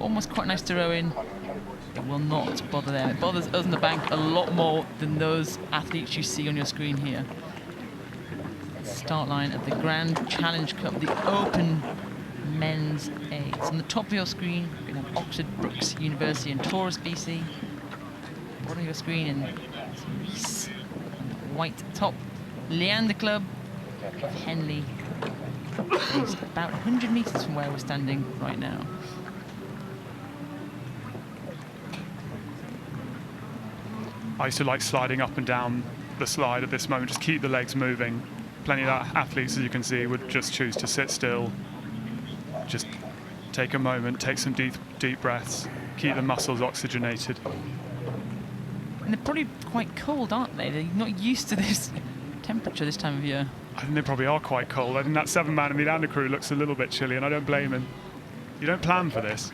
almost quite nice to row in. It will not bother them. It bothers us on the bank a lot more than those athletes you see on your screen here. Start line of the Grand Challenge Cup, the Open Men's 8. On the top of your screen, you're going to have Oxford, Brookes, University and Taurus, BC. Bottom of your screen in Reese, white top, Leander Club of Henley, based about 100 metres from where we're standing right now. I used to like sliding up and down the slide at this moment, just keep the legs moving. Plenty of athletes, as you can see, would just choose to sit still, just take a moment, take some deep breaths, keep the muscles oxygenated. And they're probably quite cold, aren't they? They're not used to this temperature this time of year. I think they probably are quite cold. I think that 7-man in the Leander crew looks a little bit chilly, and I don't blame him. You don't plan for this.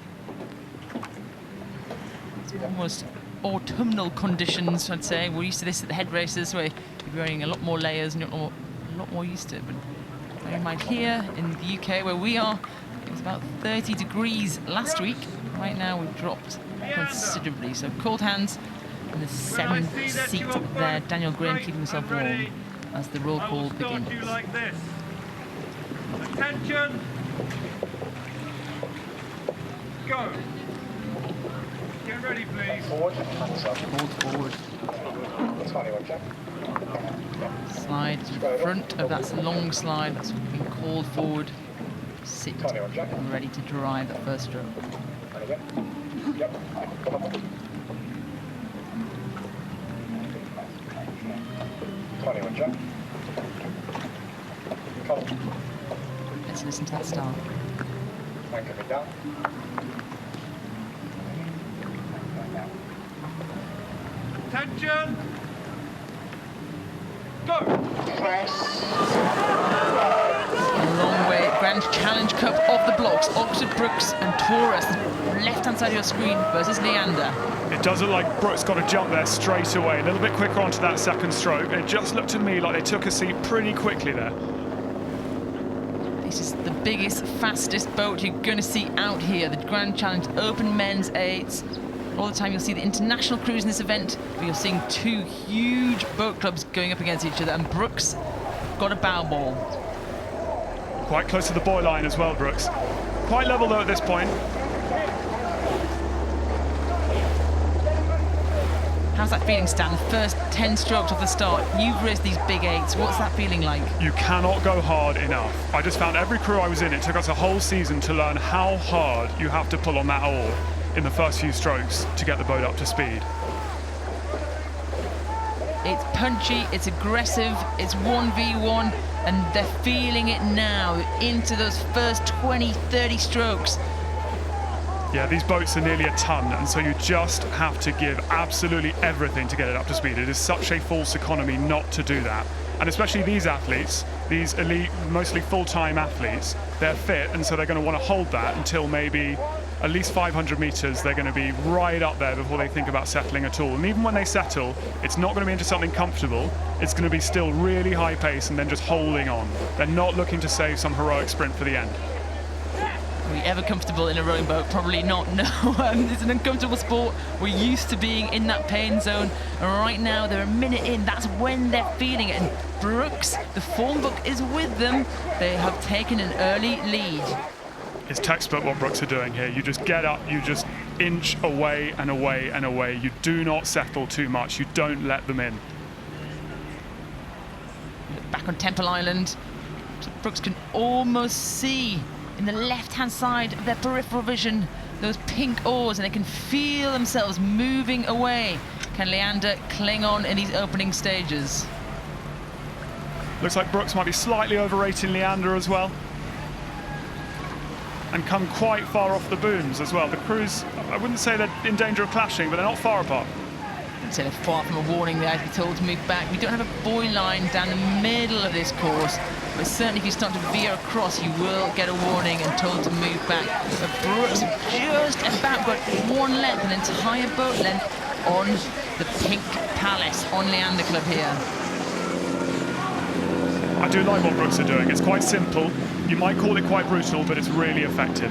It's almost autumnal conditions, I'd say. We're used to this at the head races, where you're wearing a lot more layers and you're a lot more used to it. But bear in mind, here in the UK, where we are, it was about 30 degrees last week. Right now, we've dropped considerably. So cold hands. And the 7th seat there, Daniel Graham keeping himself warm as the roll call begins. Like this. Attention! Go! Get ready, please. Forward, hands up. Hold forward. Tiny one, Jack. Slide to the front of that long slide that's been called forward. Sit and ready to drive the first stroke. Yep. Tiny one, Jack. Come. Let's listen to that start. Anchor me down. Attention! Go! Press. A long way. Grand Challenge Cup of the blocks. Oxford, Brookes and Taurus. Left-hand side of your screen versus Leander. It does look like Brookes got a jump there straight away. A little bit quicker onto that second stroke. It just looked to me like they took a seat pretty quickly there. This is the biggest, fastest boat you're going to see out here. The Grand Challenge Open Men's 8s. All the time you'll see the international crews in this event, but you're seeing two huge boat clubs going up against each other, and Brookes got a bow ball. Quite close to the buoy line as well, Brookes. Quite level though at this point. How's that feeling, Stan? The first 10 strokes off the start, you've raced these big 8s. What's that feeling like? You cannot go hard enough. I just found every crew I was in, it took us a whole season to learn how hard you have to pull on that oar in the first few strokes to get the boat up to speed. It's punchy, it's aggressive, it's 1v1, and they're feeling it now into those first 20, 30 strokes. Yeah, these boats are nearly a ton, and so you just have to give absolutely everything to get it up to speed. It is such a false economy not to do that. And especially these athletes, these elite, mostly full-time athletes, they're fit, and so they're going to want to hold that until maybe at least 500 meters. They're going to be right up there before they think about settling at all. And even when they settle, it's not going to be into something comfortable. It's going to be still really high pace and then just holding on. They're not looking to save some heroic sprint for the end. Are we ever comfortable in a rowing boat? Probably not, no. It's an uncomfortable sport. We're used to being in that pain zone. And right now, they're a minute in. That's when they're feeling it. And Brookes, the form book is with them. They have taken an early lead. It's textbook what Brookes are doing here. You just get up, you just inch away and away and away. You do not settle too much. You don't let them in. Back on Temple Island, Brookes can almost see in the left-hand side of their peripheral vision those pink oars, and they can feel themselves moving away. Can Leander cling on in these opening stages? Looks like Brookes might be slightly overrating Leander as well, and come quite far off the booms as well. The crews, I wouldn't say they're in danger of clashing, but they're not far apart. I'd say they're far from a warning. They have to be told to move back. We don't have a buoy line down the middle of this course, but certainly if you start to veer across, you will get a warning and told to move back. But Brookes just about got one length, an entire boat length on the Pink Palace on Leander Club here. I do like what Brookes are doing. It's quite simple. You might call it quite brutal, but it's really effective.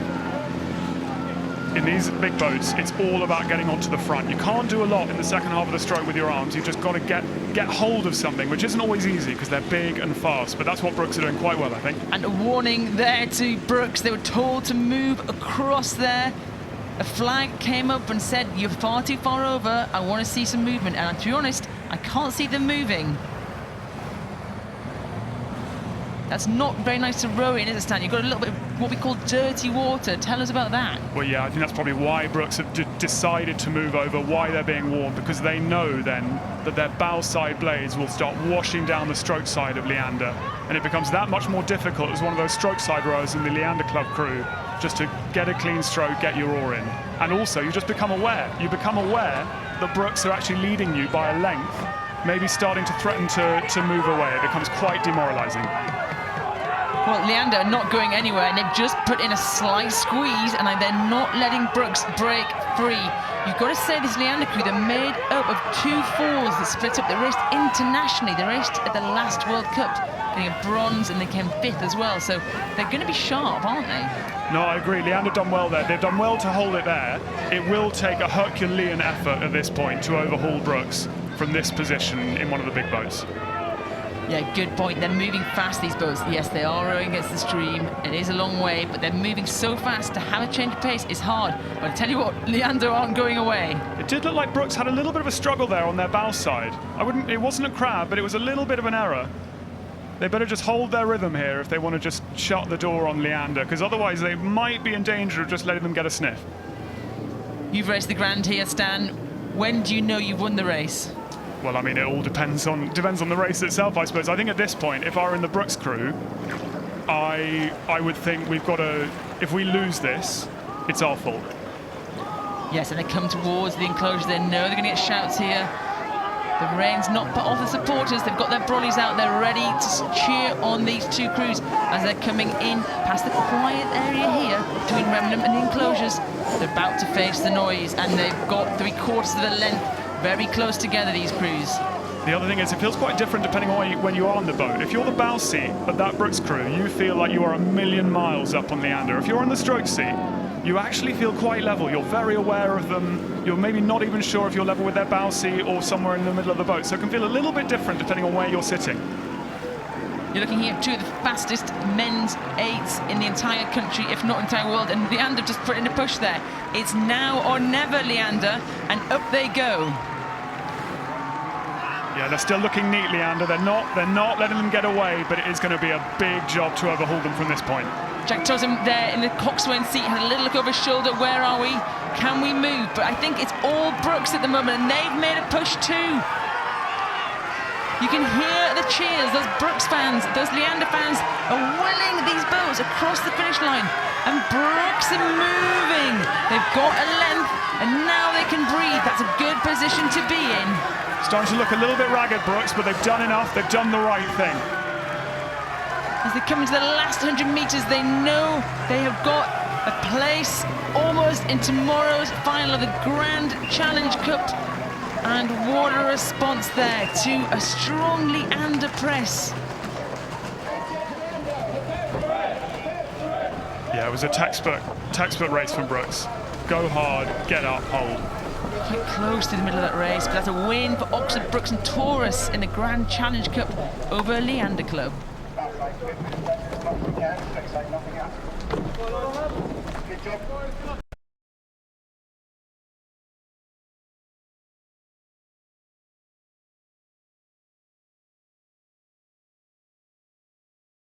In these big boats, it's all about getting onto the front. You can't do a lot in the second half of the stroke with your arms. You've just got to get hold of something, which isn't always easy because they're big and fast, but that's what Brookes are doing quite well, I think. And a warning there to Brookes. They were told to move across there. A flag came up and said, you're far too far over. I want to see some movement. And to be honest, I can't see them moving. That's not very nice to row in, is it, Stan? You've got a little bit of what we call dirty water. Tell us about that. Well, yeah, I think that's probably why Brookes have decided to move over, why they're being warned, because they know then that their bow side blades will start washing down the stroke side of Leander. And it becomes that much more difficult as one of those stroke side rowers in the Leander Club crew just to get a clean stroke, get your oar in. And also, you just become aware. You become aware that Brookes are actually leading you by a length, maybe starting to threaten to move away. It becomes quite demoralising. Well, Leander are not going anywhere, and they've just put in a slight squeeze, and they're not letting Brookes break free. You've got to say this Leander crew, they're made up of 2 fours that split up. They raced internationally. They raced at the last World Cup, getting a bronze, and they came 5th as well. So they're going to be sharp, aren't they? No, I agree. Leander done well there. They've done well to hold it there. It will take a Herculean effort at this point to overhaul Brookes from this position in one of the big boats. Yeah, good point. They're moving fast, these boats. Yes, they are rowing against the stream. It is a long way, but they're moving so fast. To have a change of pace is hard. But I tell you what, Leander aren't going away. It did look like Brookes had a little bit of a struggle there on their bow side. It wasn't a crab, but it was a little bit of an error. They better just hold their rhythm here if they want to just shut the door on Leander, because otherwise they might be in danger of just letting them get a sniff. You've raced the Grand here, Stan. When do you know you've won the race? Well, I mean, it all depends on the race itself, I suppose. I think at this point, if I were in the Brookes crew, I would think we've got to, if we lose this, it's our fault. Yes, and they come towards the enclosure. They know they're going to get shouts here. The rain's not put off the supporters. They've got their brollies out. They're ready to cheer on these 2 crews as they're coming in past the quiet area here between Remnant and the enclosures. They're about to face the noise, and they've got 3/4 of the length very close together, these crews. The other thing is, it feels quite different depending on when you are on the boat. If you're the bow seat of that Brookes crew, you feel like you are a million miles up on Leander. If you're on the stroke seat, you actually feel quite level. You're very aware of them. You're maybe not even sure if you're level with their bow seat or somewhere in the middle of the boat. So it can feel a little bit different depending on where you're sitting. You're looking here at 2 of the fastest men's 8s in the entire country, if not entire world, and Leander just put in a push there. It's now or never, Leander, and up they go. Yeah, they're still looking neat, Leander. They're not letting them get away, but it is going to be a big job to overhaul them from this point. Jack Totem there in the coxswain seat had a little look over his shoulder. Where are we? Can we move? But I think it's all Brookes at the moment, and they've made a push too. You can hear the cheers. Those Brookes fans, those Leander fans are willing these boats across the finish line. And Brookes are moving. They've got a length, and now they can breathe. That's a good position to be in. Starting to look a little bit ragged, Brookes, but they've done enough. They've done the right thing. As they come into the last 100 metres, they know they have got a place almost in tomorrow's final of the Grand Challenge Cup. And what a response there to a strong Leander press. Yeah, it was a textbook race from Brookes. Go hard, get up, hold. Quite close to the middle of that race, but that's a win for Oxford, Brookes and Taurus in the Grand Challenge Cup over Leander Club. Good job.